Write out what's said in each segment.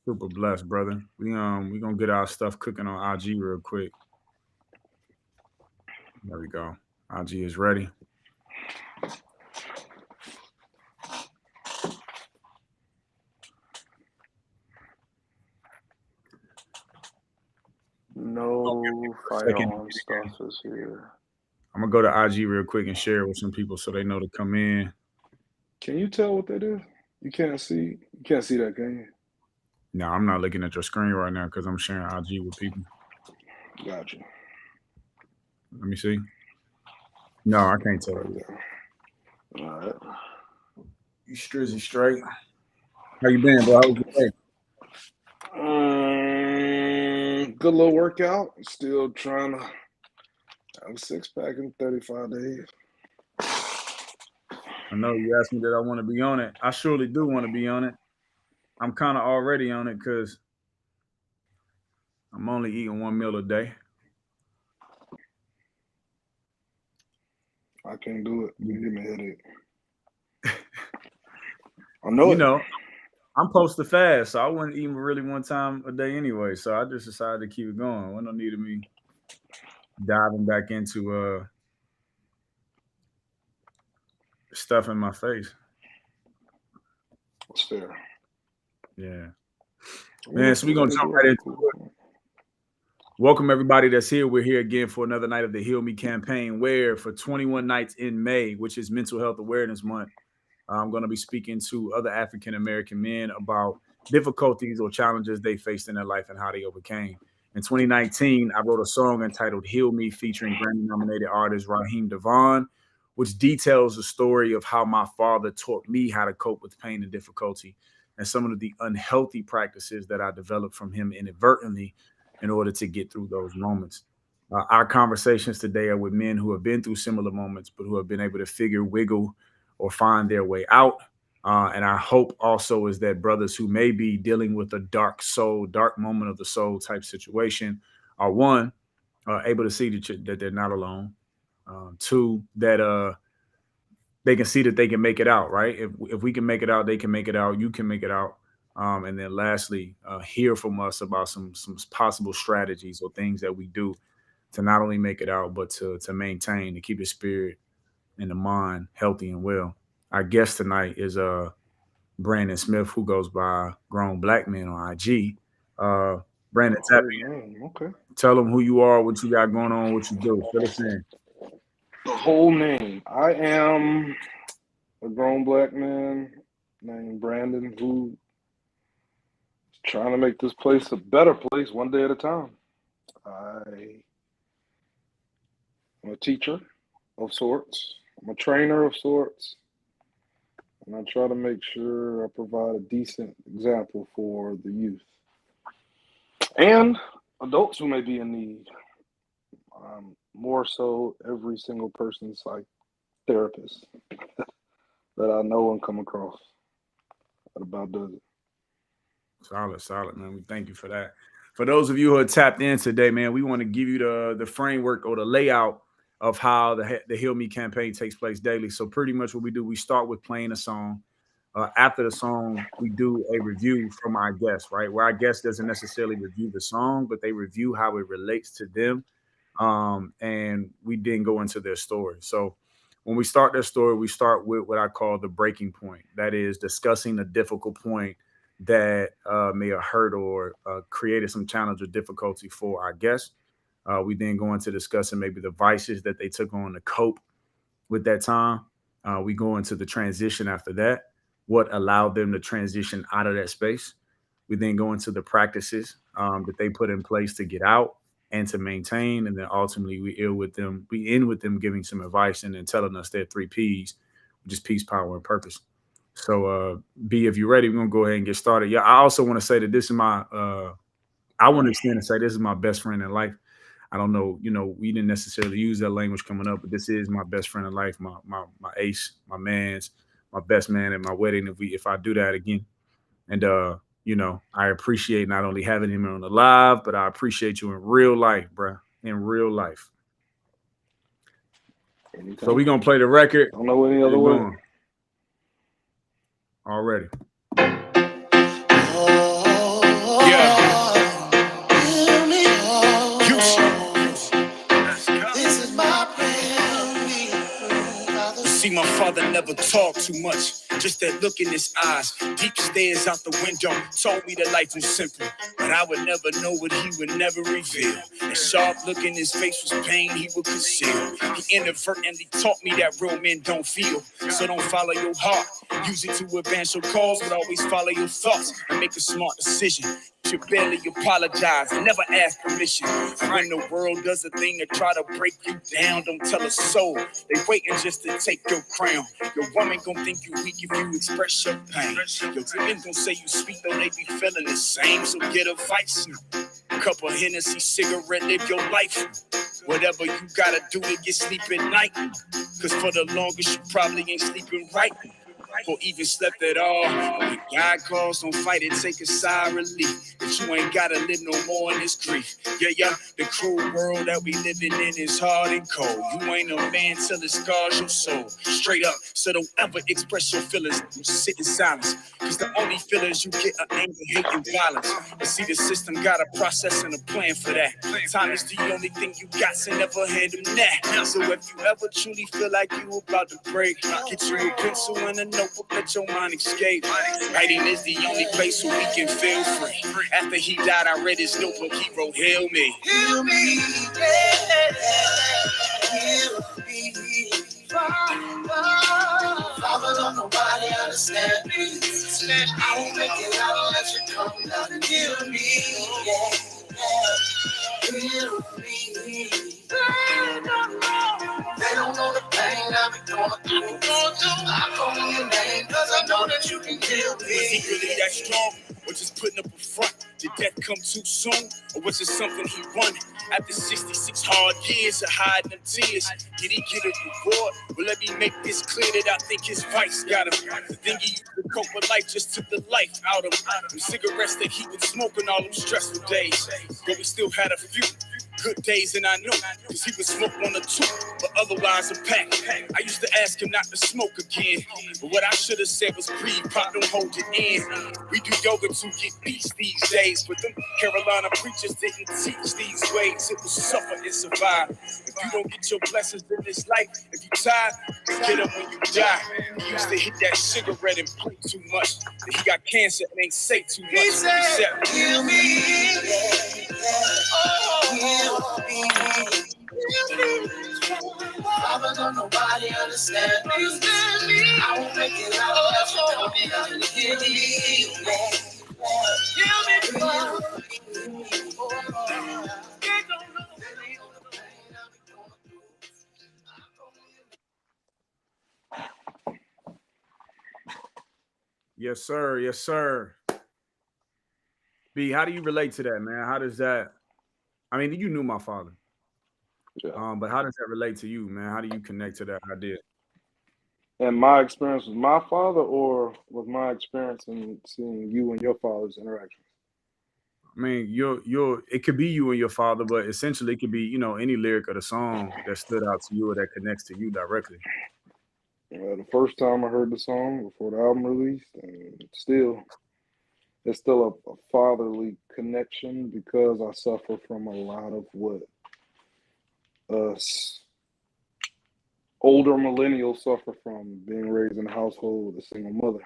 Super blessed, brother. We gonna get our stuff cooking on IG real quick. There we go. IG is ready. No Second, firearm stuff is here. I'm gonna go to IG real quick and share it with some people so they know to come in. Can you tell what that is? You can't see. You can't see that, can you? No, I'm not looking at your screen right now because I'm sharing IG with people. Gotcha. Let me see. No, I can't tell Right you. there. All right. You strizzy straight. How you been, bro? How was your day? Good little workout. Still trying to have a six pack in 35 days. I know you asked me that I want to be on it. I surely do want to be on it. I'm kind of already on it because I'm only eating one meal a day. I can't do it. You You give me a headache. I know you it. know, I'm supposed to fast, so I wouldn't eat really one time a day anyway. So I just decided to keep it going. When no need of me diving back into stuff in my face. It's fair. Yeah, man. What, So we're what gonna they jump doing? right into Cool. it. Welcome everybody that's here. We're here again for another night of the Heal Me campaign, where for 21 nights in May, which is Mental Health Awareness Month, I'm going to be speaking to other African American men about difficulties or challenges they faced in their life and how they overcame. In 2019, I wrote a song entitled Heal Me featuring Grammy nominated artist Raheem Devon, which details the story of how my father taught me how to cope with pain and difficulty and some of the unhealthy practices that I developed from him inadvertently in order to get through those moments. Our conversations today are with men who have been through similar moments, but who have been able to figure, wiggle, or find their way out. And our hope also is that brothers who may be dealing with a dark soul, dark moment of the soul type situation are one, able to see that they're not alone. Two, that they can see that they can make it out, right? If we can make it out, they can make it out. You can make it out. And then lastly, hear from us about some possible strategies or things that we do to not only make it out, but to maintain, to keep the spirit and the mind healthy and well. Our guest tonight is Brandon Smith, who goes by GrownBlackMan on IG. Uh, Brandon, Oh, tap whole in. name. Okay. Tell them who you are, what you got going on, what you do. Fill us in. The whole name. I am a grown black man named Brandon who is trying to make this place a better place one day at a time. I am a teacher of sorts. I'm a trainer of sorts. And I try to make sure I provide a decent example for the youth and adults who may be in need. More so, every single person's like therapist that I know and come across. That about does it. Solid, solid, man. We thank you for that. For those of you who are tapped in today, man, we want to give you the framework or the layout of how the Heal Me campaign takes place daily. So pretty much what we do, we start with playing a song. After the song, we do a review from our guest, right? Where our guest doesn't necessarily review the song, but they review how it relates to them. And we then go into their story. So when we start their story, we start with what I call the breaking point. That is discussing a difficult point that may have hurt or created some challenge or difficulty for our guests. We then go into discussing maybe the vices that they took on to cope with that time. We go into the transition after that, what allowed them to transition out of that space. We then go into the practices that they put in place to get out and to maintain, and then ultimately we end with them. We end with them giving some advice and then telling us their three P's, which is peace, power, and purpose. So, B, if you're ready, we're gonna go ahead and get started. Yeah, I also want to say that this is my. I want to extend and say this is my best friend in life. I don't know, we didn't necessarily use that language coming up, but this is my best friend in life, my ace, my man's, my best man at my wedding. If I do that again, and I appreciate not only having him on the live, but I appreciate you in real life, bro, in real life. So Anytime. we're gonna play the record. Don't know any Get other it way. going already. talk too much. Just that look in his eyes, deep stares out the window, told me that life was simple. But I would never know what he would never reveal. That sharp look in his face was pain he would conceal. He inadvertently taught me that real men don't feel. So don't follow your heart. Use it to advance your cause, but always follow your thoughts and make a smart decision. You barely apologize, never ask permission. And when the world does a thing to try to break you down, don't tell a soul. They waiting just to take your crown. Your woman gon' think you weak if you express your pain. Your women gon' say you sweet, though they be feeling the same. So get a vice, cup of Hennessy, cigarette, live your life. Whatever you gotta do to get sleep at night. Cause for the longest you probably ain't sleeping right. Or even slept at all. When God calls, don't fight it, take a sigh of relief. That you ain't gotta live no more in this grief. Yeah, the cruel world that we living in is hard and cold. You ain't a man till it scars your soul. Straight up, so don't ever express your feelings. You sit in silence. Cause the only feelings you get are anger, hate, and violence. But see, the system got a process and a plan for that. Time is the only thing you got, so never hand them that. So if you ever truly feel like you about to break, get you a pencil and a notebook, let your mind escape. Writing is the only place where we can feel free. After he died, I read his notebook, he wrote, "Heal me. Heal me, yeah. Heal me. Father, don't nobody understand me. I won't make it out unless you come down and heal me. Yeah. Heal me. They don't know the pain I've been going through. I call on your name because I know that you can heal me. Was he really that strong? Or just putting up a front? Did death come too soon? Or was it something he won? After 66 hard years of hiding them tears, did he get a reward? Well, let me make this clear that I think his vice got him. The thing he used to cope with life just took the life out of him. Them cigarettes that he was smoking all them stressful days. But we still had a few good days, and I knew, cause he would smoke one or two, but otherwise a pack. I used to ask him not to smoke again, but what I should have said was breathe, pop, don't hold it in. We do yoga to get peace these days, but them Carolina preachers didn't teach these ways. It was suffer and survive. If you don't get your blessings in this life, if you tired, get up when you die. He used to hit that cigarette and play too much. That he got cancer and ain't say too much. He said, heal me. Father, don't nobody understand me. I won't make it out unless you tell me how to heal me. Yes, sir. Yes, sir. B, how do you relate to that, man? How does that? I mean, you knew my father, Yeah. but how does that relate to you, man? How do you connect to that idea? And my experience with my father, or with my experience in seeing you and your father's interactions? I mean, it could be you and your father, but essentially it could be, any lyric of the song that stood out to you or that connects to you directly. The first time I heard the song before the album released, and it's still a fatherly connection because I suffer from a lot of what us older millennials suffer from, being raised in a household with a single mother.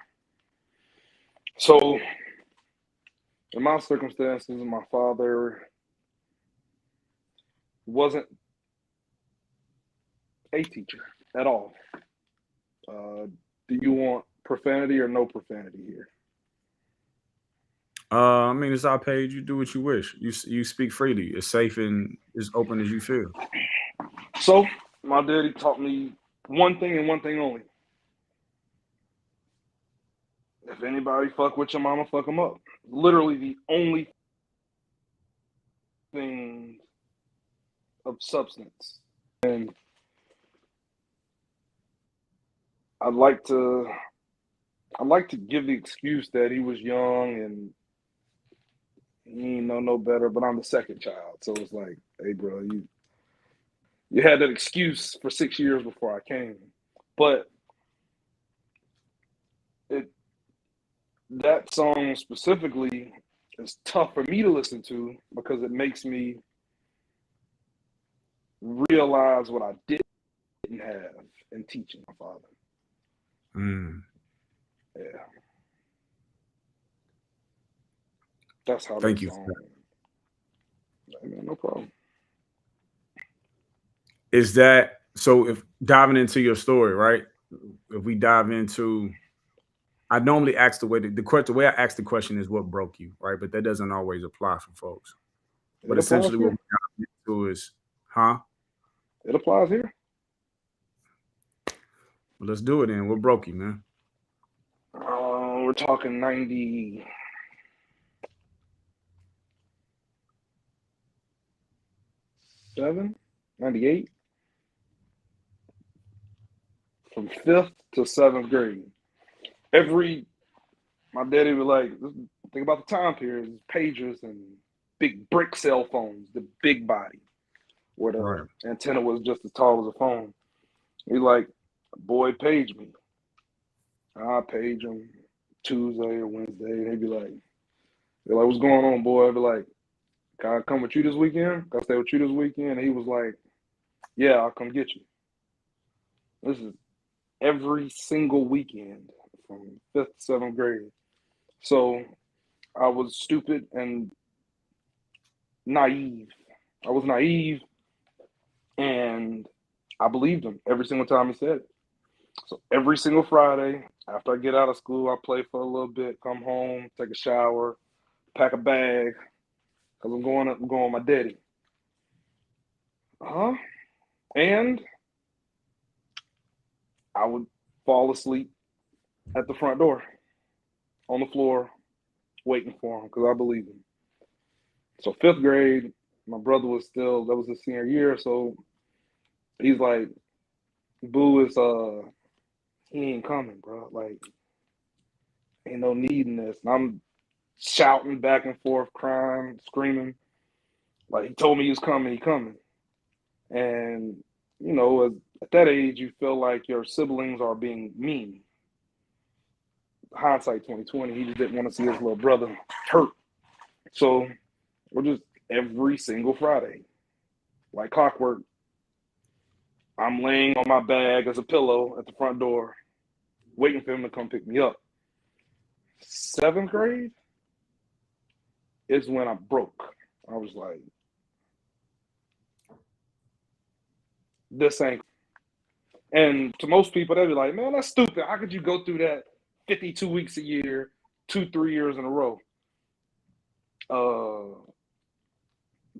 So, in my circumstances, my father wasn't a teacher at all. Do you want profanity or no profanity here? I mean, it's our page. You do what you wish. You speak freely. It's safe and as open as you feel. So, my daddy taught me one thing and one thing only. If anybody fuck with your mama, fuck them up. Literally the only thing of substance. And I'd like to give the excuse that he was young and he ain't know no better, but I'm the second child. So it's like, hey bro, you had that excuse for 6 years before I came. But that song specifically is tough for me to listen to because it makes me realize what I didn't have in teaching my father. Mm. Yeah. That's how Thank that you for song. that. Man, no problem. Is that so? If diving into your story, right? If we dive into, I normally ask the way I ask the question is what broke you, right? But that doesn't always apply for folks. But It applies essentially, what here. we dive into is, huh? It applies here. Well, let's do it then. What broke you, man? We're talking 97, 98, from 5th to 7th grade. My daddy was like, think about the time period, pagers and big brick cell phones, the big body, where the Right. antenna was just as tall as a phone. He like, boy, page me. I page him Tuesday or Wednesday, and he'd be like, what's going on, boy? I'd be like, can I come with you this weekend? Can I stay with you this weekend? And he was like, yeah, I'll come get you. This is every single weekend from 5th to 7th grade. So I was stupid and naive. I was naive, and I believed him every single time he said it. So every single Friday, after I get out of school, I play for a little bit, come home, take a shower, pack a bag, because I'm going with my daddy. And I would fall asleep at the front door, on the floor, waiting for him, because I believed him. So 5th grade, my brother that was his senior year, so he's like, Boo is he ain't coming, bro. Like, ain't no need in this. And I'm shouting back and forth, crying, screaming. Like, he told me he was coming, he coming. And, at that age, you feel like your siblings are being mean. Hindsight 2020, he just didn't want to see his little brother hurt. So we're just every single Friday, like clockwork, I'm laying on my bag as a pillow at the front door, waiting for him to come pick me up. 7th grade is when I broke. I was like, this ain't. And to most people, they'd be like, man, that's stupid. How could you go through that 52 weeks a year, 2-3 years in a row?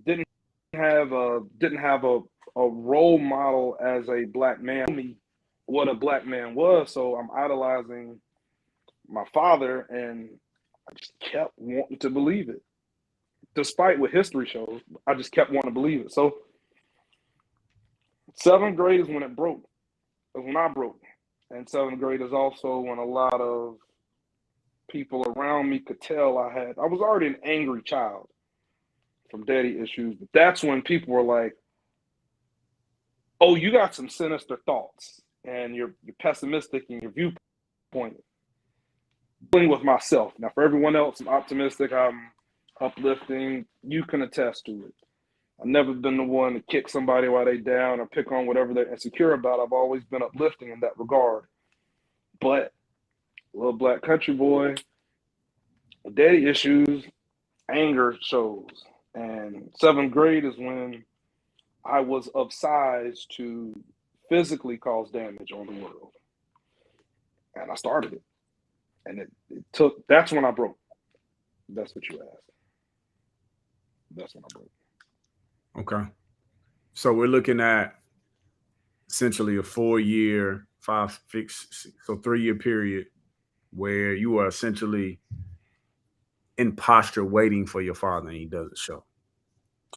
Didn't have a role model as a black man, what a black man was. So I'm idolizing my father, and I just kept wanting to believe it. Despite what history shows, I just kept wanting to believe it. So 7th grade is when it broke. Is when I broke. And 7th grade is also when a lot of people around me could tell I was already an angry child from daddy issues. But that's when people were like, oh, you got some sinister thoughts, and you're pessimistic in your viewpoint. Dealing with myself. Now, for everyone else, I'm optimistic, I'm uplifting. You can attest to it. I've never been the one to kick somebody while they're down or pick on whatever they're insecure about. I've always been uplifting in that regard. But little black country boy, daddy issues, anger shows. And 7th grade is when I was of size to physically cause damage on the world. And I started it. And it took, that's when I broke. That's what you asked. That's when I broke. Okay. So we're looking at essentially a 4-year, 3-year period where you are essentially in posture waiting for your father and he doesn't show.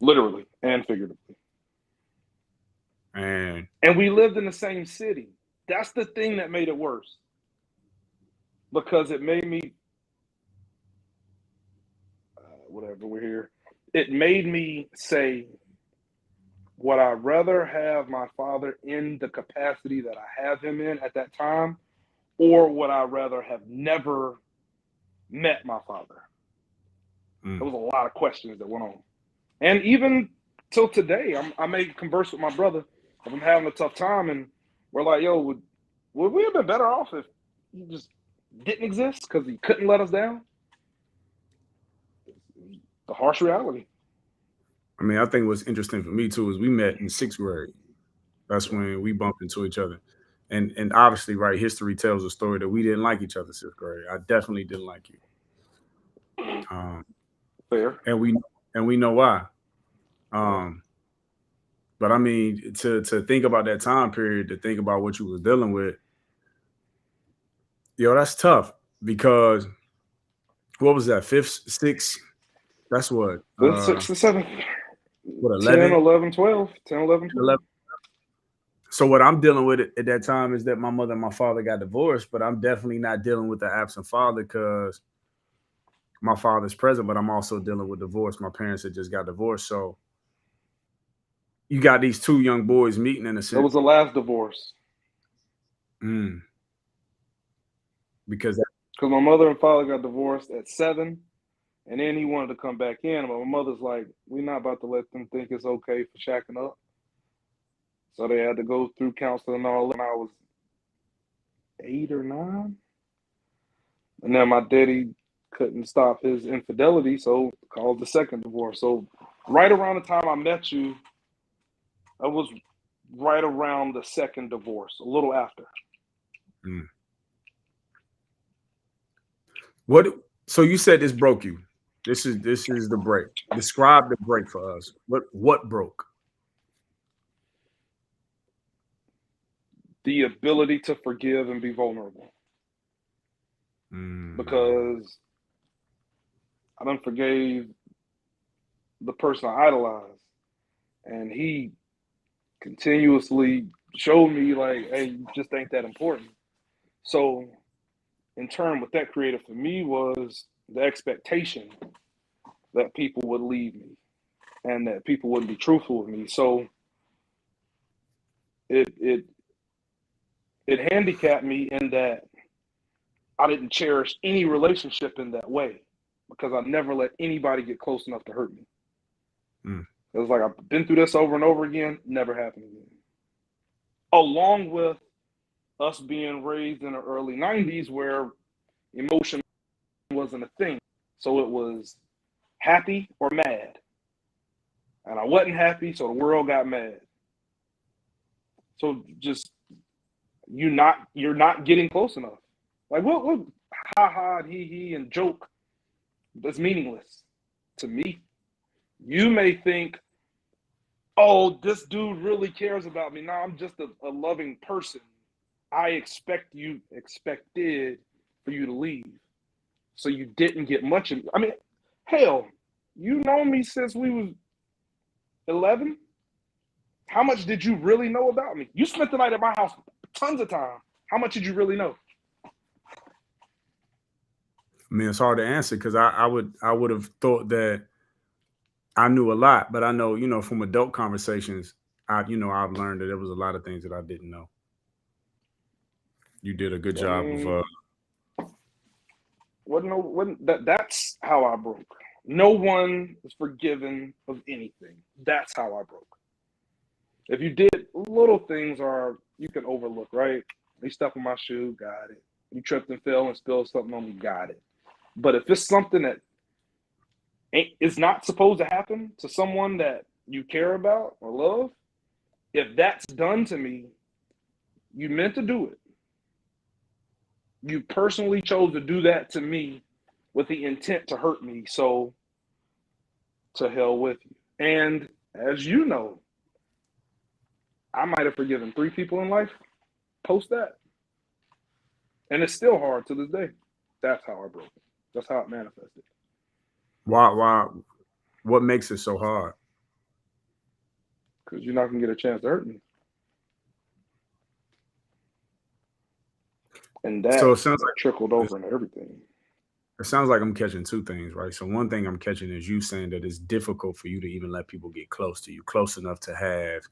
Literally and figuratively. And we lived in the same city. That's the thing that made it worse. Because it made me, whatever, we're here. It made me say, would I rather have my father in the capacity that I have him in at that time, or would I rather have never met my father? There was a lot of questions that went on. And even till today, I may converse with my brother if I'm having a tough time, and we're like, yo, would we have been better off if he just didn't exist because he couldn't let us down. The harsh reality. I mean, I think what's interesting for me too is we met in 6th grade. That's when we bumped into each other. And obviously, right, history tells a story that we didn't like each other 6th grade. I definitely didn't like you. Fair. And we know why. But I mean, to think about that time period, to think about what you was dealing with, yo, that's tough because what was that? 5th, 6th? That's what? 5th, 6th, and 7th. What, 10, 11? 11, 12. 10, 11, 12. 11. So what I'm dealing with at that time is that my mother and my father got divorced, but I'm definitely not dealing with the absent father because my father's present, but I'm also dealing with divorce. My parents had just got divorced. So you got these two young boys meeting in a sense. That was the last divorce. Because my mother and father got divorced at 7, and then he wanted to come back in. But my mother's like, we're not about to let them think it's okay for shacking up. So they had to go through counseling and all when I was 8 or 9. And then my daddy couldn't stop his infidelity, so called the second divorce. So right around the time I met you, I was right around the second divorce, a little after. What? So you said this broke you. This is the break. Describe the break for us. What broke? The ability to forgive and be vulnerable. Because I done forgave the person I idolized, and he continuously showed me like, hey, you just ain't that important. So in turn, what that created for me was the expectation that people would leave me and that people wouldn't be truthful with me. So it handicapped me in that I didn't cherish any relationship in that way because I never let anybody get close enough to hurt me. It was like, I've been through this over and over again, never happened again. Along with us being raised in the early 90s where emotion wasn't a thing. So it was happy or mad. And I wasn't happy, so the world got mad. So just, you're not getting close enough. Like, what ha, he, and joke, that's meaningless to me. You may think, oh, this dude really cares about me. No, I'm just a loving person. I expected for you to leave. So you didn't get much of, I mean, hell, you know me since we was 11. How much did you really know about me? You spent the night at my house tons of time. How much did you really know? I mean, it's hard to answer because I would have thought that I knew a lot, but I know, from adult conversations, I've learned that there was a lot of things that I didn't know. You did a good job of that's how I broke. No one is forgiven of anything. That's how I broke. If you did little things you can overlook, right? You stepped on my shoe, got it. You tripped and fell and spilled something on me, got it. But if it's something that is not supposed to happen to someone that you care about or love, if that's done to me, you meant to do it. You personally chose to do that to me with the intent to hurt me, so to hell with you. And as you know, I might have forgiven 3 people in life post that. And it's still hard to this day. That's how I broke it. That's how it manifested. Why? What makes it so hard? Because you're not going to get a chance to hurt me. And that So it sounds like trickled over into everything. It sounds like I'm catching 2 things, right? So one thing I'm catching is you saying that it's difficult for you to even let people get close to you, close enough to have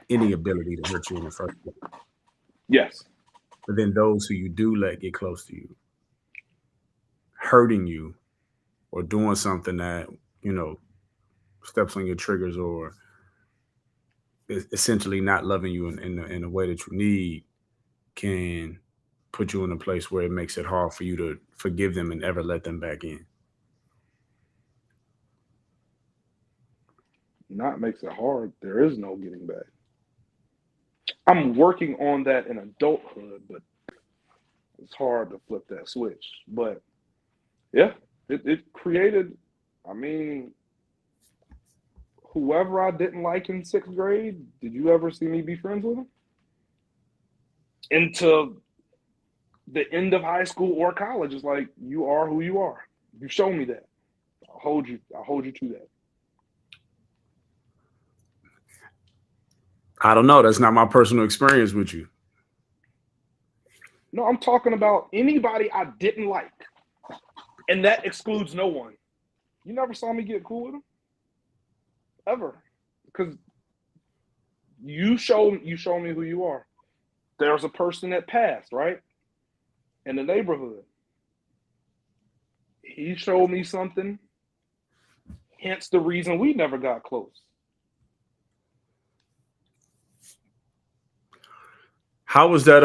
any ability to hurt you in the first place. Yes. But then those who you do let get close to you, hurting you or doing something that, steps on your triggers or is essentially not loving you in the way that you need can put you in a place where it makes it hard for you to forgive them and ever let them back in? Not makes it hard. There is no getting back. I'm working on that in adulthood, but it's hard to flip that switch. But yeah, it created, I mean, whoever I didn't like in 6th grade, did you ever see me be friends with them? Into the end of high school or college, it's like, you are who you are. You show me that. I'll hold you to that. I don't know. That's not my personal experience with you. No, I'm talking about anybody I didn't like. And that excludes no one. You never saw me get cool with them? Ever. Because you show me who you are. There's a person that passed, right? In the neighborhood. He showed me something, hence the reason we never got close. How was that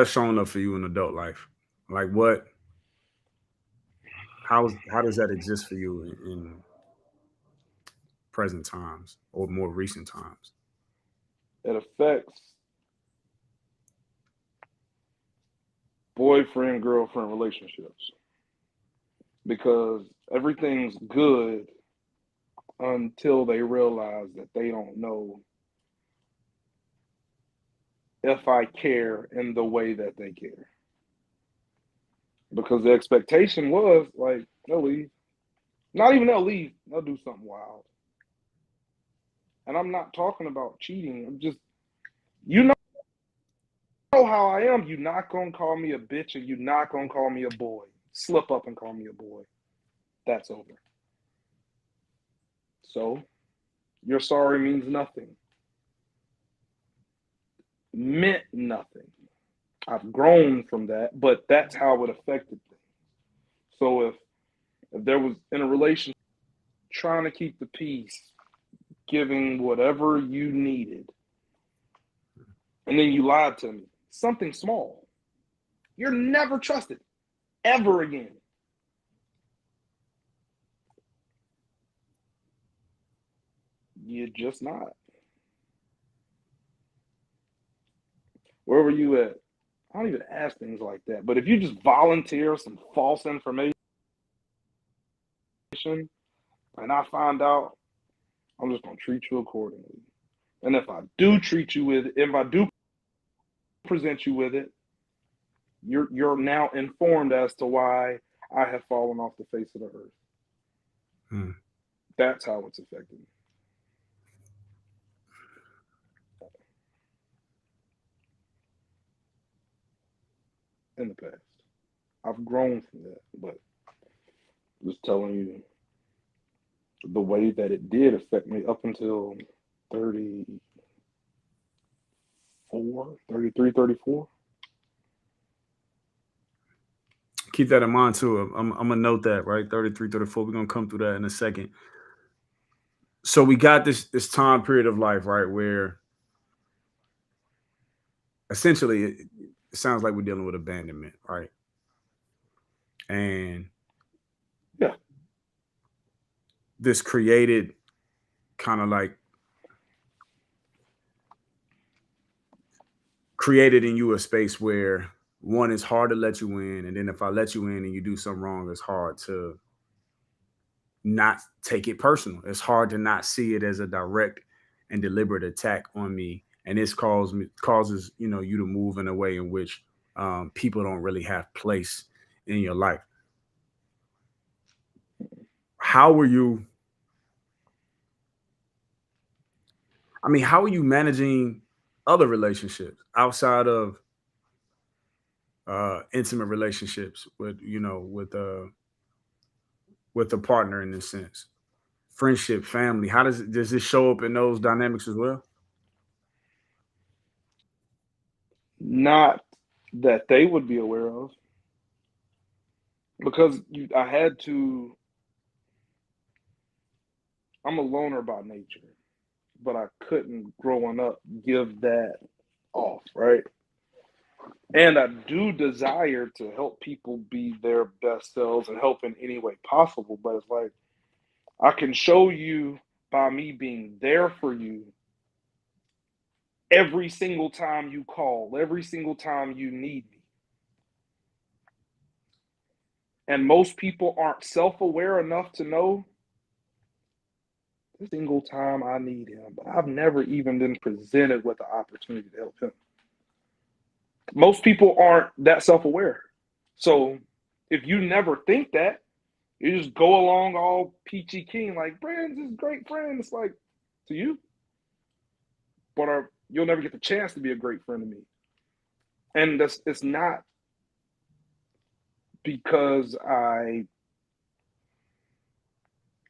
showing up for you in adult life? Like how does that exist for you in present times or more recent times? It affects boyfriend-girlfriend relationships because everything's good until they realize that they don't know if I care in the way that they care. Because the expectation was like, they'll leave. Not even they'll leave, they'll do something wild. And I'm not talking about cheating. I'm just, you know how I am. You're not going to call me a bitch and you're not going to call me a boy. Slip up and call me a boy. That's over. So, your sorry means nothing. Meant nothing. I've grown from that, but that's how it affected things. So if there was in a relationship trying to keep the peace, giving whatever you needed, and then you lied to me, something small, you're never trusted ever again. You're just not. Where were you at? I don't even ask things like that. But if you just volunteer some false information and I find out, I'm just going to treat you accordingly. And if I do treat you with it, if I do present you with it, you're now informed as to why I have fallen off the face of the earth. Hmm. That's how it's affected me. In the past. I've grown from that, but just telling you the way that it did affect me up until 34, 33, 34. Keep that in mind too. I'm gonna note that, right? 33, 34. We're gonna come through that in a second. So we got this time period of life, right, where essentially it sounds like we're dealing with abandonment, right? And Yeah. this created kind of like created in you a space where one, it's hard to let you in, and then if I let you in and you do something wrong, it's hard to not take it personal. It's hard to not see it as a direct and deliberate attack on me, and this causes you to move in a way in which people don't really have place in your life. How were you? I mean, how are you managing other relationships outside of intimate relationships with a partner in this sense? Friendship, family. How does this show up in those dynamics as well? Not that they would be aware of. Because I had to, I'm a loner by nature, but I couldn't growing up give that off, right? And I do desire to help people be their best selves and help in any way possible. But it's like, I can show you by me being there for you every single time you call, every single time you need me. And most people aren't self-aware enough to know every single time I need him, but I've never even been presented with the opportunity to help him. Most people aren't that self-aware. So if you never think that, you just go along all peachy keen, like, Brand's is great friend. It's like, to you, but you'll never get the chance to be a great friend to me. And it's not because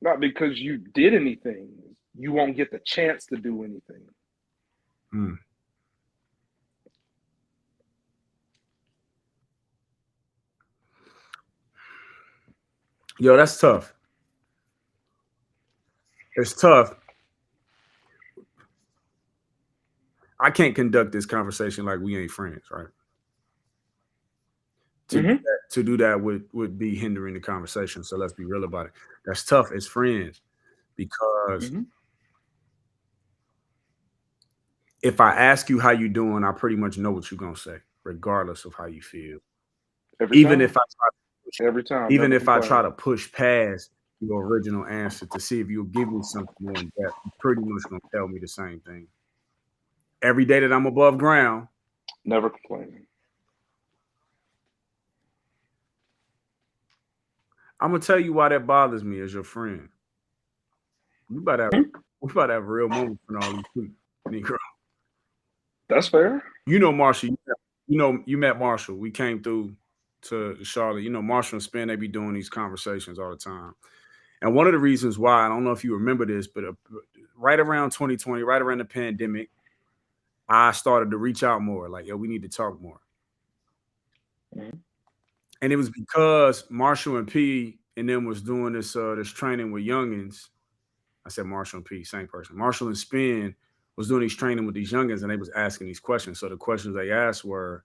not because you did anything. You won't get the chance to do anything. Mm. Yo, that's tough. It's tough. I can't conduct this conversation like we ain't friends, right? To do that would be hindering the conversation. So let's be real about it. That's tough as friends because if I ask you how you doing, I pretty much know what you're gonna say, regardless of how you feel. Even if I try to push past your original answer to see if you'll give me something more in depth, you're pretty much gonna tell me the same thing. Every day that I'm above ground, never complaining. I'm gonna tell you why that bothers me as your friend. We about to have a real moment for all these people, Negro. That's fair. You know, Marshall. You met Marshall. We came through to Charlotte. You know, Marshall and Spin, they be doing these conversations all the time. And one of the reasons why, I don't know if you remember this, but right around 2020, right around the pandemic, I started to reach out more. Like, yo, we need to talk more. And it was because Marshall and P and them was doing this training with youngins. I said Marshall and P, same person. Marshall and Spin was doing these training with these youngins, and they was asking these questions. So the questions they asked were,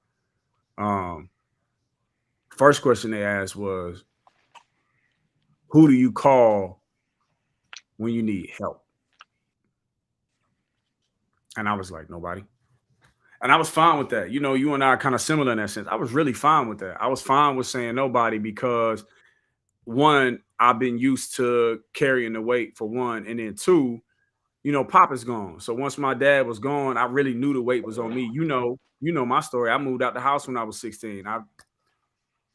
first question they asked was, who do you call when you need help? And I was like, nobody. And I was fine with that. You know, you and I are kind of similar in that sense. I was really fine with that. I was fine with saying nobody because, one, I've been used to carrying the weight for one. And then two, you know, Pop is gone. So once my dad was gone, I really knew the weight was on me. You know my story. I moved out the house when I was 16. I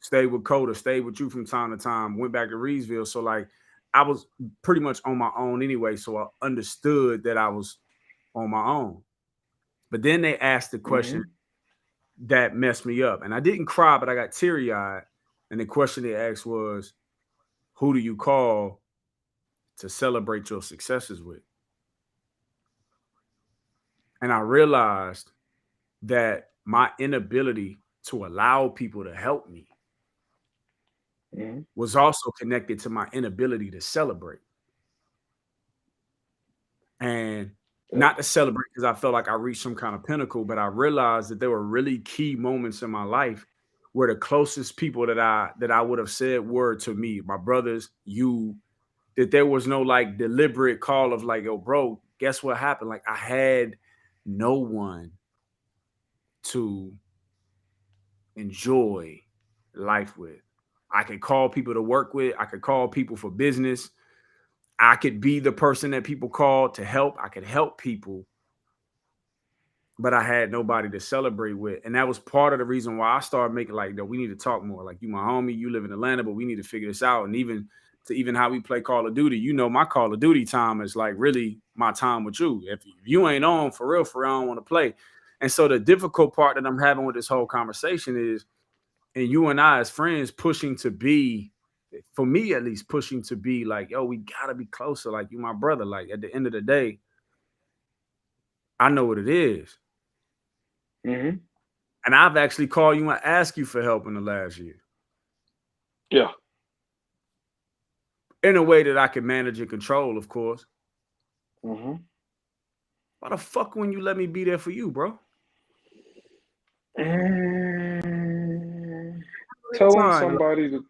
stayed with Coda, stayed with you from time to time, went back to Reedsville. So like I was pretty much on my own anyway. So I understood that I was on my own. But then they asked the question that messed me up. And I didn't cry, but I got teary-eyed. And the question they asked was, who do you call to celebrate your successes with? And I realized that my inability to allow people to help me was also connected to my inability to celebrate. And not to celebrate because I felt like I reached some kind of pinnacle, but I realized that there were really key moments in my life where the closest people that I would have said were to me, my brothers, you, that there was no like deliberate call of like, yo, bro, guess what happened? Like I had no one to enjoy life with. I could call people to work with. I could call people for business. I could be the person that people call to help. I could help people, but I had nobody to celebrate with. And that was part of the reason why I started making like, we need to talk more. Like, you my homie, you live in Atlanta, but we need to figure this out. And even how we play Call of Duty, you know, my Call of Duty time is like really my time with you. If you ain't on for real, I don't want to play. And so the difficult part that I'm having with this whole conversation is, and you and I as friends pushing to be, for me at least, pushing to be like, yo, we gotta be closer. Like, you my brother. Like, at the end of the day, I know what it is. And I've actually called you and asked you for help in the last year. Yeah. In a way that I can manage and control, of course. Why the fuck wouldn't you let me be there for you, bro? Telling somebody to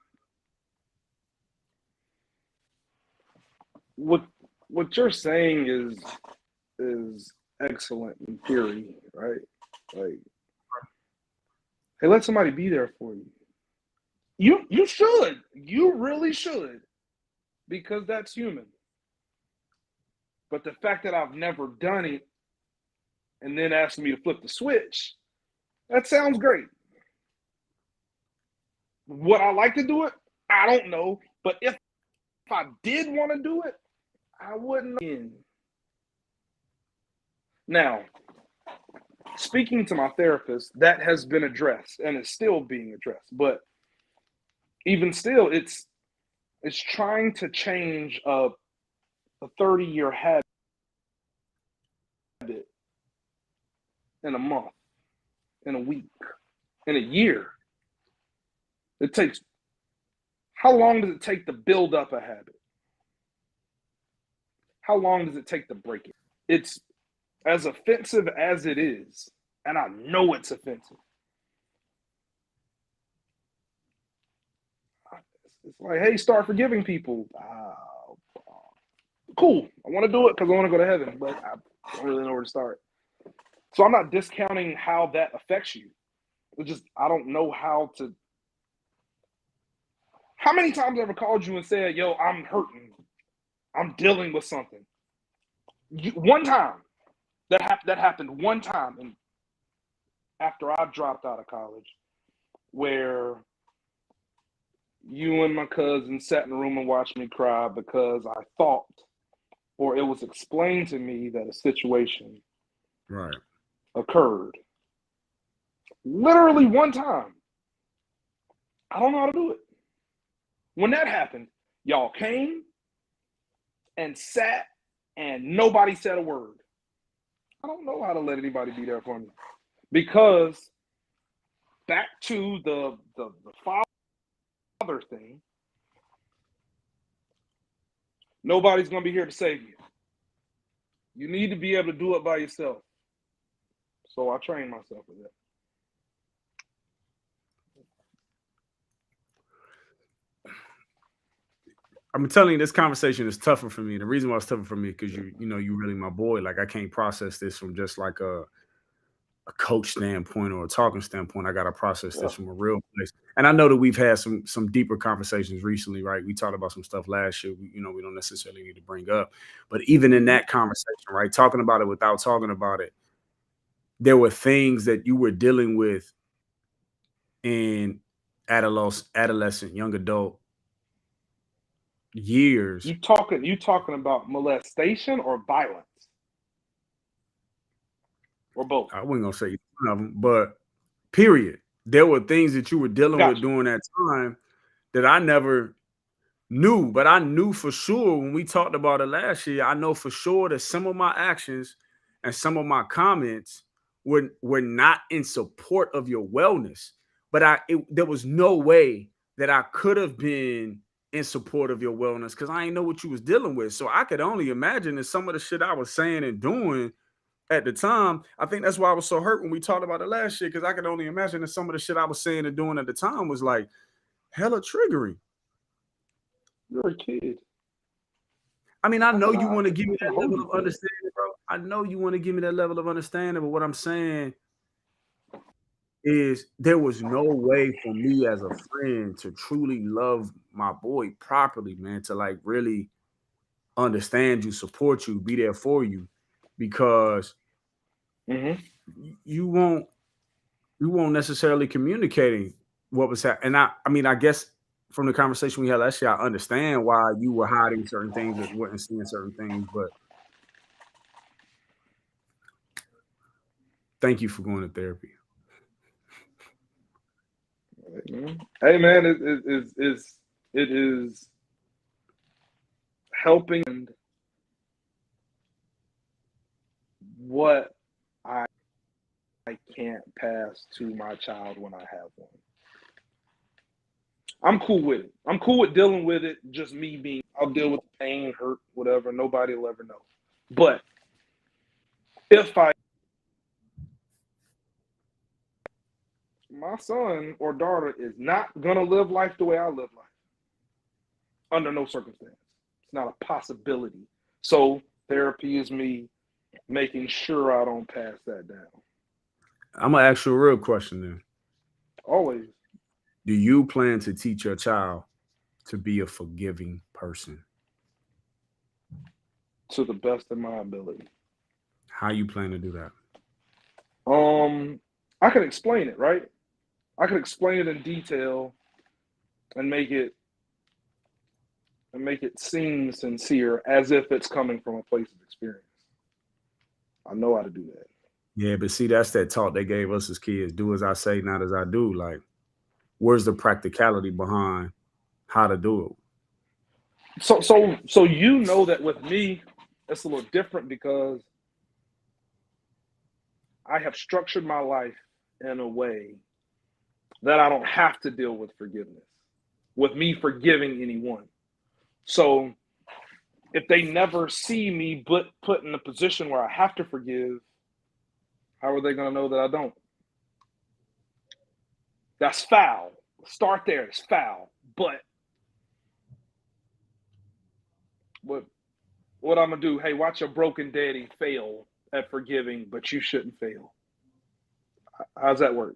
what you're saying is excellent in theory, right? Like, hey, let somebody be there for you. You should. You really should. Because that's human. But the fact that I've never done it and then asking me to flip the switch, that sounds great. Would I like to do it? I don't know. But if I did want to do it, I wouldn't. Now, speaking to my therapist, that has been addressed and is still being addressed. But even still, it's trying to change a 30-year habit in a month, in a week, in a year. It takes, how long does it take to build up a habit? How long does it take to break it? It's as offensive as it is, and I know it's offensive. It's like, hey, start forgiving people. Cool. I want to do it because I want to go to heaven, but I don't really know where to start. So I'm not discounting how that affects you. It's just, I don't know how to. How many times have I called you and said, yo, I'm hurting. I'm dealing with something. One time. That happened one time, and after I dropped out of college, where you and my cousin sat in the room and watched me cry because I thought, or it was explained to me that a situation occurred. Literally one time. I don't know how to do it. When that happened, y'all came and sat and nobody said a word. I don't know how to let anybody be there for me. Because back to the father thing, nobody's going to be here to save you. You need to be able to do it by yourself. So I trained myself with that. I'm telling you, this conversation is tougher for me. The reason why it's tougher for me is because you're really my boy. Like, I can't process this from just like a coach standpoint or a talking standpoint. I got to process this from a real place. And I know that we've had some deeper conversations recently, right? We talked about some stuff last year, we don't necessarily need to bring up. But even in that conversation, right, talking about it without talking about it, there were things that you were dealing with in adolescent, young adult years. You talking about molestation or violence? Or both? I wasn't gonna say one of them, but period. There were things that you were dealing with during that time that I never knew, but I knew for sure when we talked about it last year. I know for sure that some of my actions and some of my comments were not in support of your wellness, but there was no way that I could have been in support of your wellness because I didn't know what you was dealing with. So I could only imagine that some of the shit I was saying and doing at the time, I think that's why I was so hurt when we talked about it last year, because I could only imagine that some of the shit I was saying and doing at the time was like hella triggering. You're a kid. I mean, I know you want to give me that level of understanding, bro. I know you want to give me that level of understanding, but what I'm saying is there was no way for me as a friend to truly love my boy properly, man, to like really understand you, support you, be there for you, because you won't necessarily communicating what was happening. And I mean, I guess from the conversation we had last year, I understand why you were hiding certain things and weren't seeing certain things, but thank you for going to therapy. Hey man, it is helping what I can't pass to my child when I have one. I'm cool with it. I'm cool with dealing with it. Just me being, I'll deal with the pain, hurt, whatever. Nobody will ever know. But if I my son or daughter is not going to live life the way I live life. Under no circumstance. It's not a possibility. So therapy is me making sure I don't pass that down. I'm gonna ask you a real question then. Always. Do you plan to teach your child to be a forgiving person? To the best of my ability. How you plan to do that? I can explain it, right? I can explain it in detail and make it seem sincere as if it's coming from a place of experience. I know how to do that. Yeah, but see, that's that talk they gave us as kids. Do as I say, not as I do. Like, where's the practicality behind how to do it? So you know that with me, it's a little different because I have structured my life in a way that I don't have to deal with forgiveness, with me forgiving anyone. So if they never see me put in a position where I have to forgive, how are they going to know that I don't? That's foul. Start there. It's foul. But what I'm going to do, hey, watch your broken daddy fail at forgiving, but you shouldn't fail. How's that work?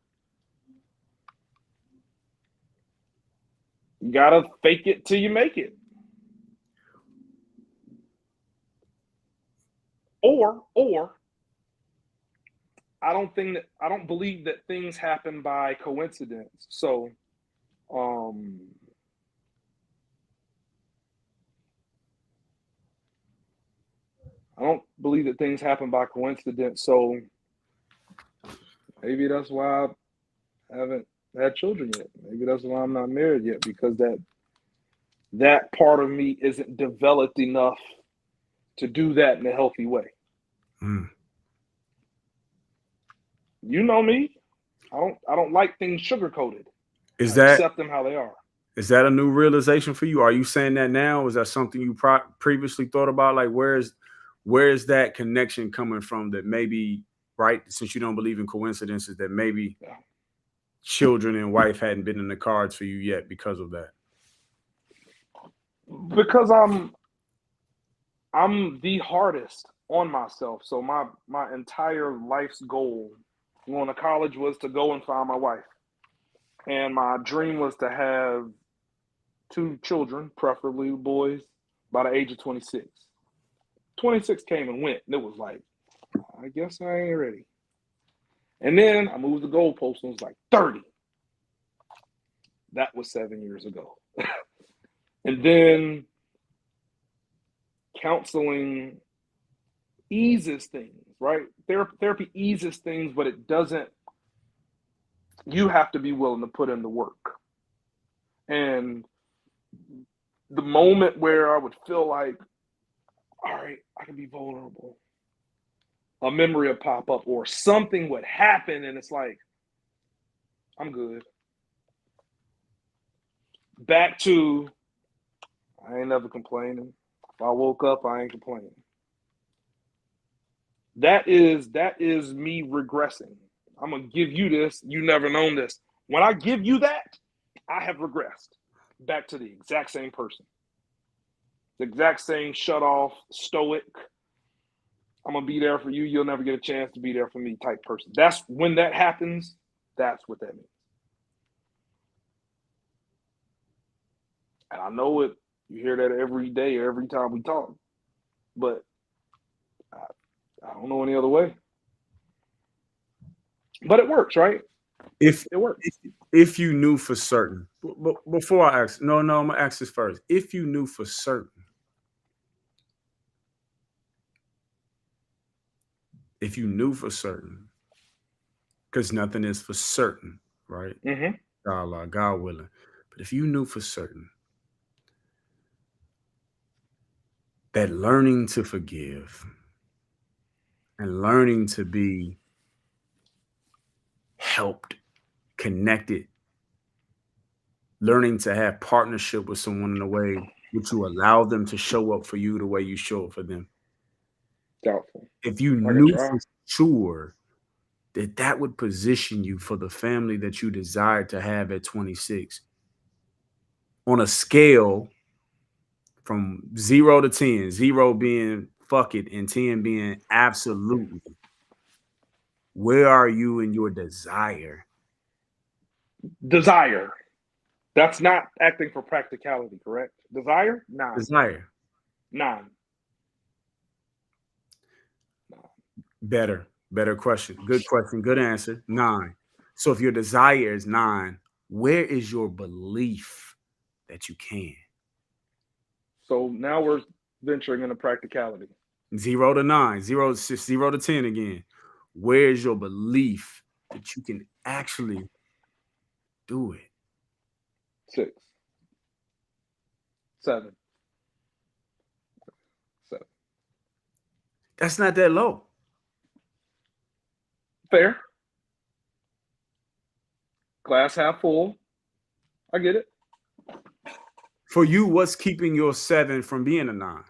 You got to fake it till you make it. Or I don't believe that things happen by coincidence. So I don't believe that things happen by coincidence. So maybe that's why I haven't had children yet. Maybe that's why I'm not married yet, because that part of me isn't developed enough to do that in a healthy way. You know me. I don't like things sugar-coated. I accept them how they are. Is that a new realization for you? Are you saying that now? Is that something you previously thought about? Like, where is that connection coming from? That maybe, right, since you don't believe in coincidences, that maybe children and wife hadn't been in the cards for you yet because of that. Because I'm the hardest on myself. So my entire life's goal going to college was to go and find my wife. And my dream was to have 2 children, preferably boys, by the age of 26. 26 came and went, and it was like, I guess I ain't ready. And then I moved the goalpost and it was like 30. That was 7 years ago. And then counseling eases things, right? Therapy eases things, but it doesn't. You have to be willing to put in the work. And the moment where I would feel like, all right, I can be vulnerable, a memory would pop up or something would happen, and it's like, I'm good. Back to, I ain't never complaining. If I woke up, I ain't complaining. That is me regressing. I'm going to give you this. You never known this. When I give you that, I have regressed back to the exact same person. The exact same shut off, stoic, I'm going to be there for you. You'll never get a chance to be there for me type person. That's when that happens. That's what that means. And I know it. You hear that every day or every time we talk. But I don't know any other way. But it works, right? If it works. If you knew for certain, before I ask, no, I'm gonna ask this first. If you knew for certain, because nothing is for certain, right? Mm-hmm. God willing. But if you knew for certain that learning to forgive and learning to be helped, connected, learning to have partnership with someone in a way which you allow them to show up for you the way you show up for them. Doubtful. If you knew for sure that would position you for the family that you desire to have at 26 on a scale from 0 to 10, 0 being fuck it and 10 being absolutely. Where are you in your desire? Desire. That's not acting for practicality, correct? Desire? 9. Desire. 9. Better question. Good question. Good answer. 9. So if your desire is 9, where is your belief that you can? So now we're venturing into practicality. 0 to 9, 0 to 10 again. Where is your belief that you can actually do it? 6. 7. 7. That's not that low. Fair. Glass half full. I get it. For you, what's keeping your 7 from being a 9?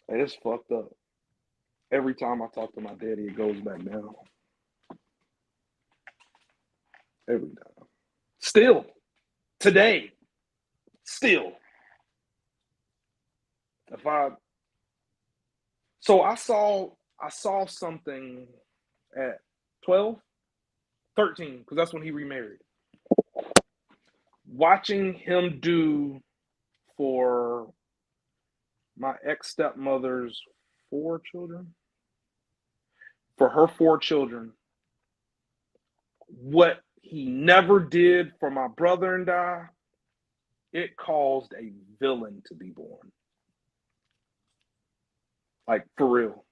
It's fucked up. Every time I talk to my daddy, it goes back down. Every time. Still. Today. Still. So I saw something at 12, 13, because that's when he remarried. Watching him do for my ex-stepmother's 4 children, for her 4 children, what he never did for my brother and I, it caused a villain to be born. Like, for real.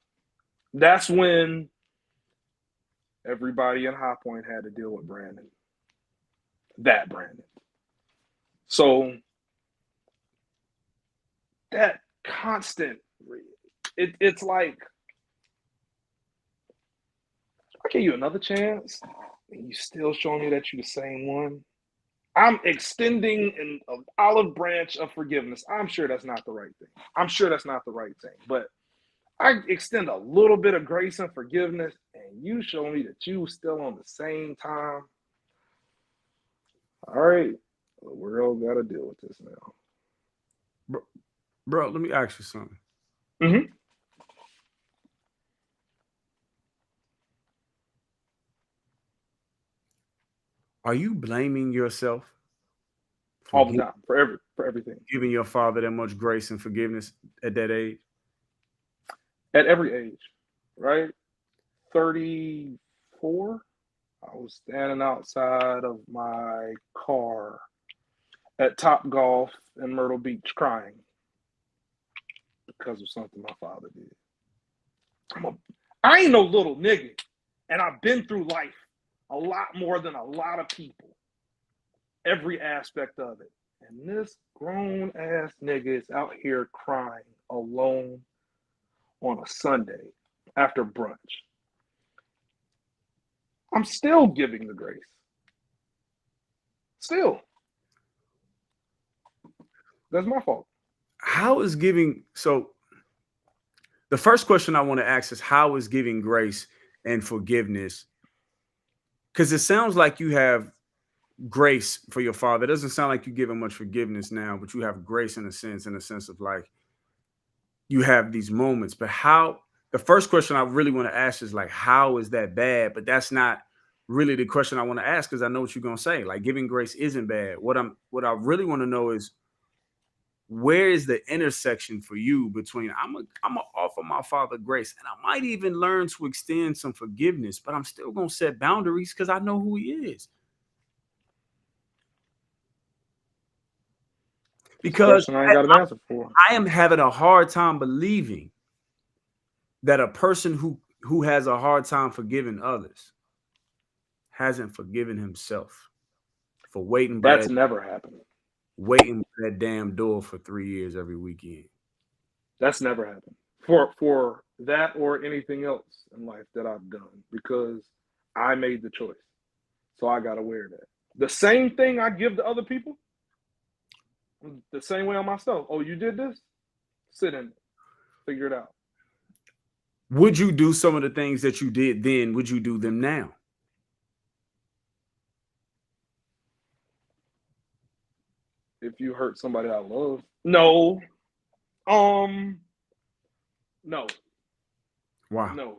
That's when everybody in High Point had to deal with Brandon. That Brandon. So that constant, it's like, I give you another chance, and you still showing me that you're the same one. I'm extending an olive branch of forgiveness. I'm sure that's not the right thing. But I extend a little bit of grace and forgiveness, and you show me that you still on the same time. All right, the world got to deal with this now. Bro, let me ask you something. Mm-hmm. Are you blaming yourself all the time for everything? Giving your father that much grace and forgiveness at that age? At every age, right? 34, I was standing outside of my car at Top Golf in Myrtle Beach crying because of something my father did. I ain't no little nigga, and I've been through life a lot more than a lot of people. Every aspect of it. And this grown-ass nigga is out here crying alone on a Sunday after brunch. I'm still giving the grace. Still. That's my fault. How is giving, so the first question I want to ask is, how is giving grace and forgiveness? Because it sounds like you have grace for your father. It doesn't sound like you give him much forgiveness now, but you have grace in a sense of like you have these moments. But how, the first question I really want to ask is like, how is that bad? But that's not really the question I want to ask, because I know what you're gonna say. Like, giving grace isn't bad. What I really want to know is, where is the intersection for you between I'm gonna offer my father grace, and I might even learn to extend some forgiveness, but I'm still gonna set boundaries because I know who he is. Because I ain't got an answer for. I am having a hard time believing that a person who has a hard time forgiving others hasn't forgiven himself for waiting. That's never happened. Waiting by that damn door for 3 years every weekend. That's never happened for that or anything else in life that I've done, because I made the choice. So I got to wear that. The same thing I give to other people, the same way on myself. Oh, you did this? sit in it, figure it out. Would you do some of the things that you did then? Would you do them now? If you hurt somebody I love, no. No. Wow. No,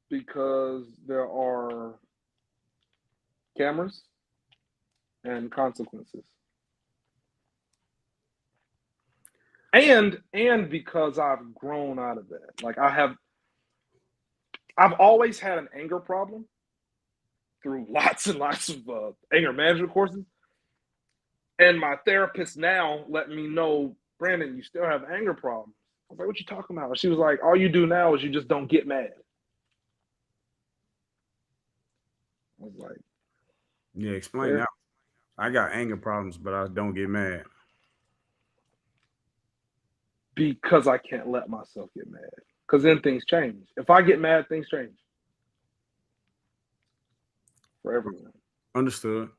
because there are cameras and consequences. And because I've grown out of that. Like I've always had an anger problem through lots and lots of anger management courses. And my therapist now let me know, Brandon, you still have anger problems. I was like, what you talking about? She was like, all you do now is you just don't get mad. I was like, yeah, explain that. I got anger problems, but I don't get mad. Because I can't let myself get mad. Because then things change. If I get mad, things change. For everyone. Understood.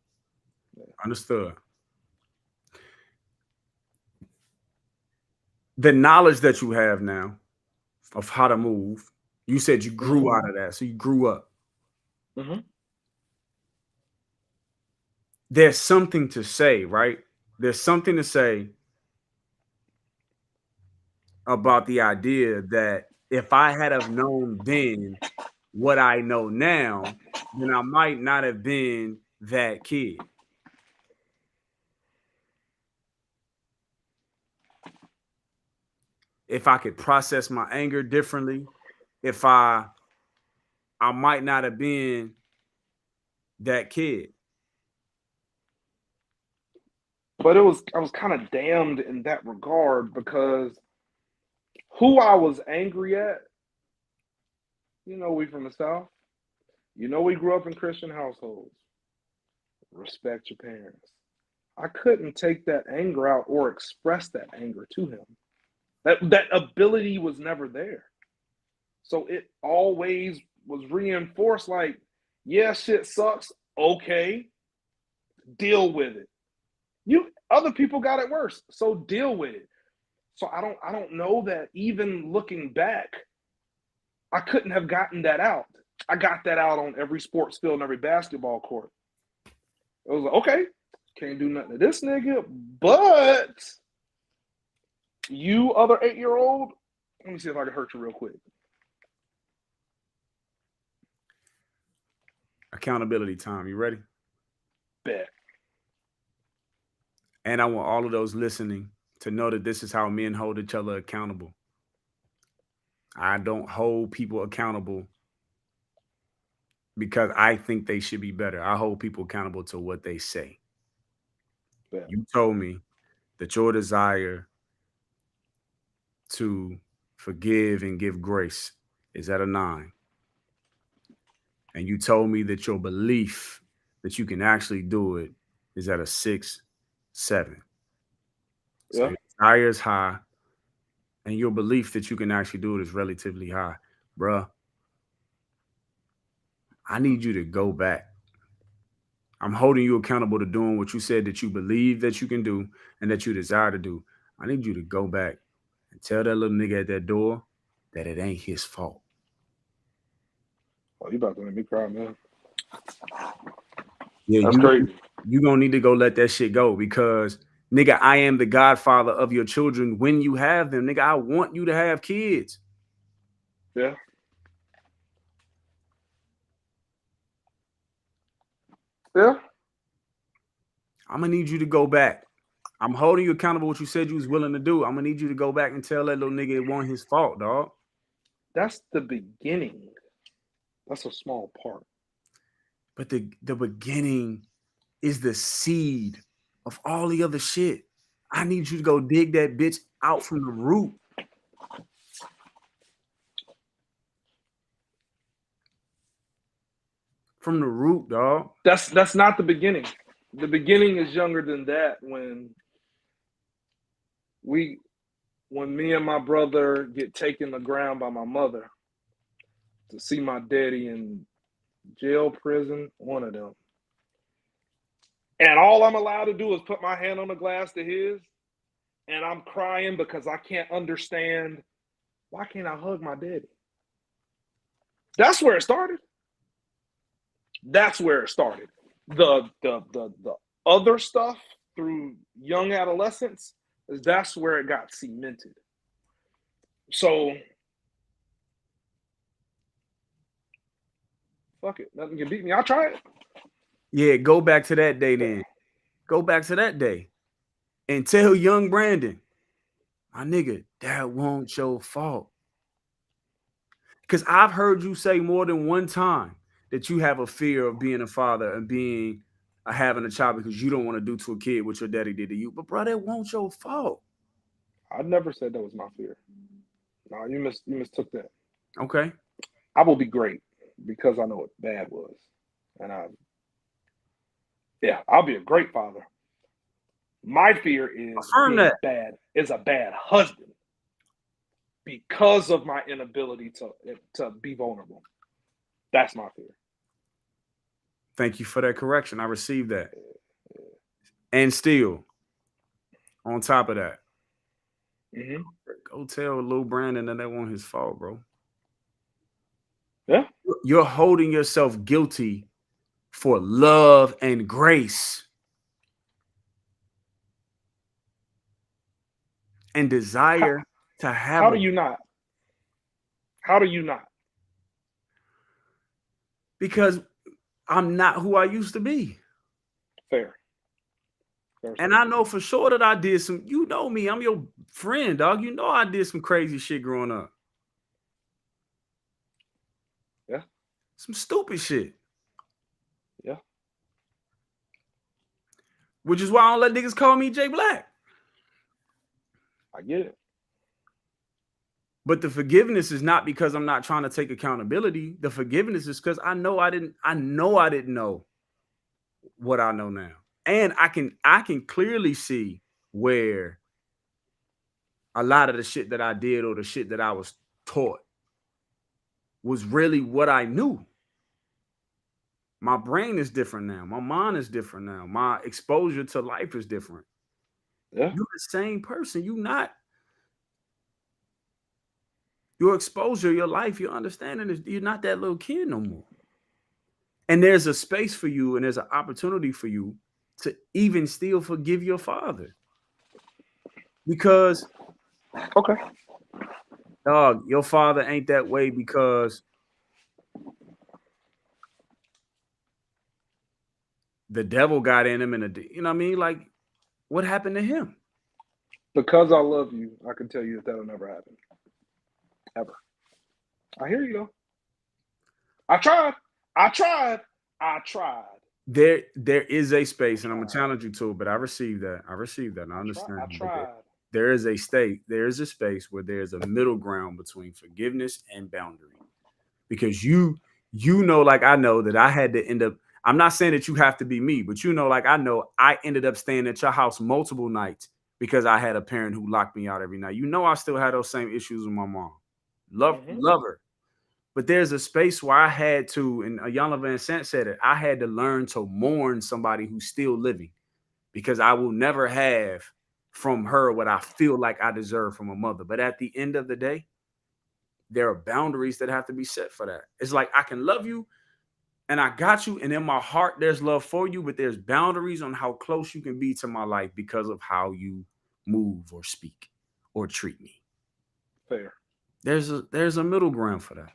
Yeah. Understood. The knowledge that you have now of how to move, you said you grew out of that. So you grew up. Mm-hmm. There's something to say, right? There's something to say about the idea that if I had have known then what I know now, then I might not have been that kid. If I could process my anger differently, if I might not have been that kid. But I was kind of damned in that regard because who I was angry at, you know, we from the South, you know, we grew up in Christian households. Respect your parents. I couldn't take that anger out or express that anger to him. That ability was never there. So it always was reinforced like, yeah, shit sucks. Okay. Deal with it. Other people got it worse. So deal with it. So I don't know that even looking back, I couldn't have gotten that out. I got that out on every sports field and every basketball court. It was like, okay, can't do nothing to this nigga, but you other 8-year-old, let me see if I can hurt you real quick. Accountability time. You ready? Bet. And I want all of those listening to know that this is how men hold each other accountable. I don't hold people accountable because I think they should be better. I hold people accountable to what they say. Bet. You told me that your desire to forgive and give grace is at a 9. And you told me that your belief that you can actually do it is at a 6, 7. So your desire is high, and your belief that you can actually do it is relatively high. Bruh, I need you to go back. I'm holding you accountable to doing what you said that you believe that you can do and that you desire to do. I need you to go back and tell that little nigga at that door that it ain't his fault. Oh, you about to make me cry, man. Yeah, that's crazy. You gonna need to go let that shit go because, nigga, I am the godfather of your children when you have them. Nigga, I want you to have kids. Yeah. Yeah. I'm gonna need you to go back. I'm holding you accountable what you said you was willing to do. I'm gonna need you to go back and tell that little nigga it wasn't his fault, dog. That's the beginning. That's a small part. But the beginning is the seed of all the other shit. I need you to go dig that bitch out from the root. From the root, dog. That's not the beginning. The beginning is younger than that when me and my brother get taken to ground by my mother to see my daddy in jail, prison, one of them. And all I'm allowed to do is put my hand on the glass to his and I'm crying because I can't understand why can't I hug my daddy? That's where it started. That's where it started. The other stuff through young adolescence, that's where it got cemented. So fuck it. Nothing can beat me. I'll try it. Yeah, go back to that day then. Go back to that day and tell young Brandon, my nigga, that won't your fault. Because I've heard you say more than one time that you have a fear of being a father and being having a child because you don't want to do to a kid what your daddy did to you. But bro, that won't your fault. I never said that was my fear. No, you mistook that. Okay. I will be great because I know what bad was. And I'll be a great father. My fear is Affirm being that. bad, is a bad husband because of my inability to be vulnerable. That's my fear. Thank you for that correction. I received that. And still, on top of that, go tell Lil Brandon that wasn't his fault, bro. Yeah. You're holding yourself guilty for love and grace and desire to have. How do you not? How do you not? Because I'm not who I used to be. Fair. And I know for sure that I did some, you know me, I'm your friend, dog. You know I did some crazy shit growing up. Yeah. Some stupid shit. Yeah. Which is why I don't let niggas call me J Black. I get it. But the forgiveness is not because I'm not trying to take accountability. The forgiveness is because I know I didn't know what I know now. And I can clearly see where a lot of the shit that I did or the shit that I was taught was really what I knew. My brain is different now. My mind is different now. My exposure to life is different. Yeah. You're the same person. Your exposure, your life, your understanding is you're not that little kid no more. And there's a space for you and there's an opportunity for you to even still forgive your father. Because okay, dog, your father ain't that way because the devil got in him and you know what I mean? Like, what happened to him? Because I love you, I can tell you that'll never happen. Ever. I hear you though. I tried. There is a space, and I'm gonna challenge you to it, but I received that. And I understand. I tried. There is a space where there's a middle ground between forgiveness and boundary. Because you know, like I know that I had to end up. I'm not saying that you have to be me, but you know, like I know I ended up staying at your house multiple nights because I had a parent who locked me out every night. You know, I still had those same issues with my mom. Love her. But there's a space where I had to, and Ayanna Van Sant said it, I had to learn to mourn somebody who's still living because I will never have from her what I feel like I deserve from a mother. But at the end of the day, there are boundaries that have to be set for that. It's like I can love you and I got you, and in my heart, there's love for you, but there's boundaries on how close you can be to my life because of how you move or speak or treat me. Fair. There's a middle ground for that.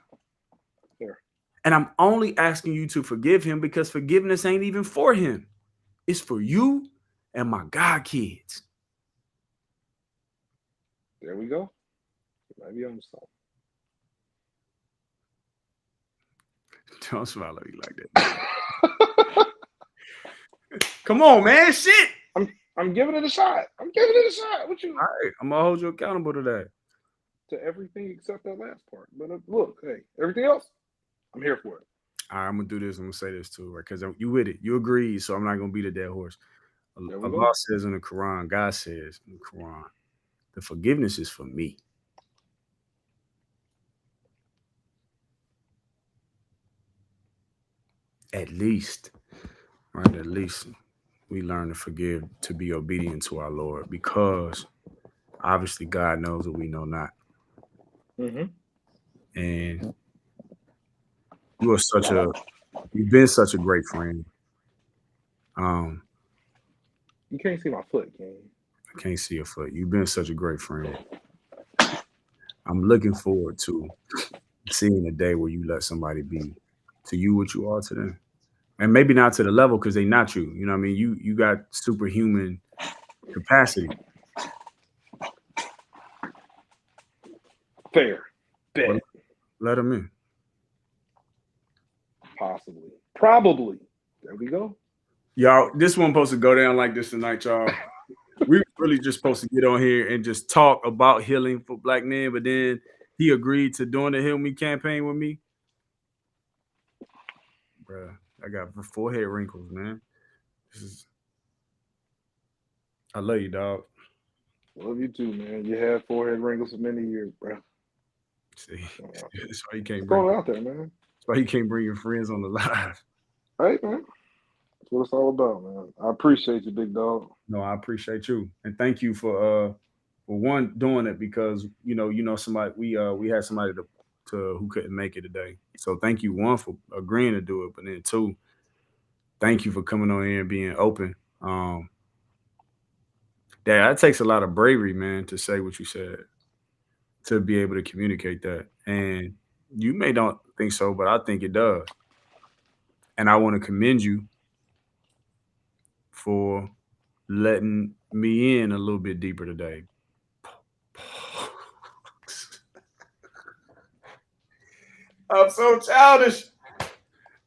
Fair. And I'm only asking you to forgive him because forgiveness ain't even for him. It's for you and my God kids. There we go. Maybe I'm sorry. Don't smile at me like that. Come on, man. Shit. I'm giving it a shot. What you? All right. I'm gonna hold you accountable to that. To everything except that last part. But look, hey, everything else, I'm here for it. All right, I'm gonna do this. I'm gonna say this too, right? Because you with it. You agree, so I'm not gonna beat a dead horse. Allah says in the Quran, God says in the Quran, the forgiveness is for me. At least we learn to forgive, to be obedient to our Lord, because Obviously, God knows what we know not. Mm-hmm. And you've been such a great friend. You can't see my foot, King. I can't see a foot. You've been such a great friend. I'm looking forward to seeing a day where you let somebody be to you what you are to them. And maybe not to the level because they not you. You know what I mean? You got superhuman capacity. Fair. Bet. Well, let them in. Possibly. Probably. There we go. Y'all, this one supposed to go down like this tonight, y'all. We really just supposed to get on here and just talk about healing for black men, but then he agreed to doing the Heal Me campaign with me. Bruh, I got forehead wrinkles, man. I love you, dog. Love you too, man. You had forehead wrinkles for many years, bro. See, that's why you can't What's bring. going out there, man? That's why you can't bring your friends on the live. Hey, man. That's what it's all about, man. I appreciate you, big dog. No, I appreciate you, and thank you for one doing it because you know somebody we had somebody to who couldn't make it today. So thank you one for agreeing to do it, but then two, thank you for coming on here and being open. That takes a lot of bravery, man, to say what you said, to be able to communicate that. And you may not think so, but I think it does. And I want to commend you for letting me in a little bit deeper today. I'm so childish.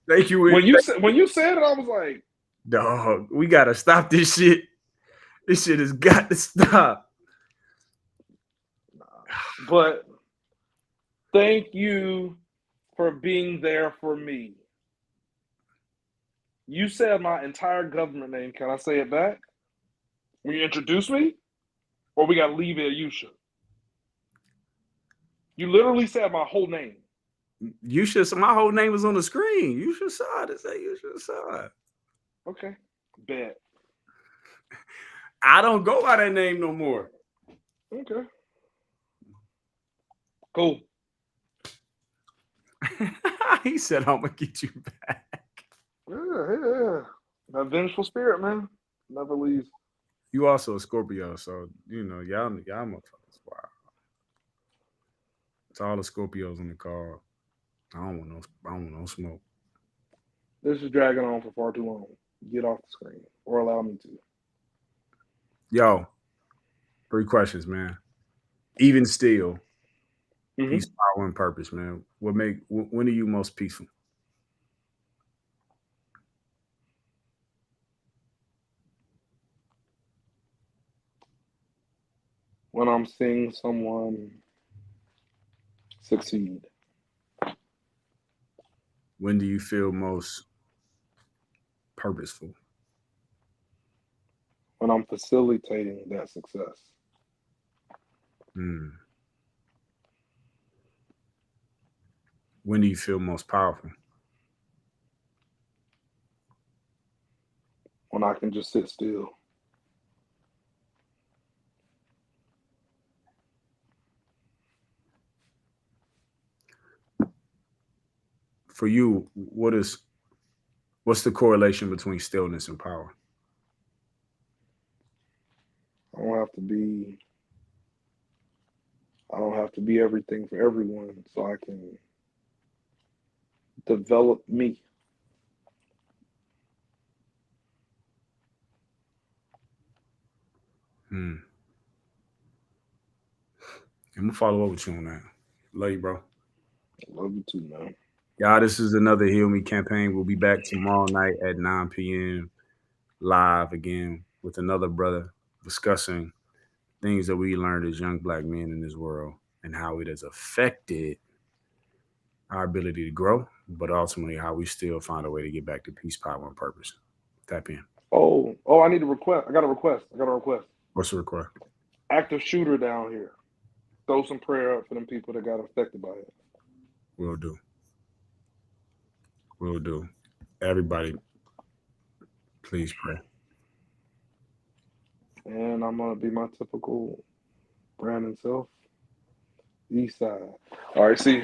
Thank you. When you said it, I was like, dog, we gotta stop this shit. This shit has got to stop. But thank you for being there for me. You said my entire government name. Can I say it back? When you introduce me? Or we got to leave it at Yusha? You literally said my whole name. My whole name was on the screen. Yusha Assad. It say Yusha Assad. Okay. Bet. I don't go by that name no more. Okay. Cool. He said, I'm going to get you back. Yeah. That vengeful spirit, man. Never leaves. You also a Scorpio, so, y'all motherfuckers wild. It's all the Scorpios in the car. I don't want no smoke. This is dragging on for far too long. Get off the screen or allow me to. Yo, 3 questions, man. Even still, peace, power, and purpose, man. When are you most peaceful? When I'm seeing someone succeed. When do you feel most purposeful? When I'm facilitating that success. When do you feel most powerful? When I can just sit still. For you, what's the correlation between stillness and power? I don't have to be everything for everyone, so I can develop me. I'm gonna follow up with you on that. Love you, bro. Love you too, man. Y'all, this is another Heal Me campaign. We'll be back tomorrow night at 9 p.m. live again with another brother discussing things that we learned as young black men in this world and how it has affected our ability to grow, but ultimately how we still find a way to get back to peace, power, and purpose. Tap in. Oh, I need a request. I got a request. What's the request? Active shooter down here. Throw some prayer up for them people that got affected by it. Will do. Everybody, please pray. And I'm going to be my typical Brandon Self. East side. All right, see,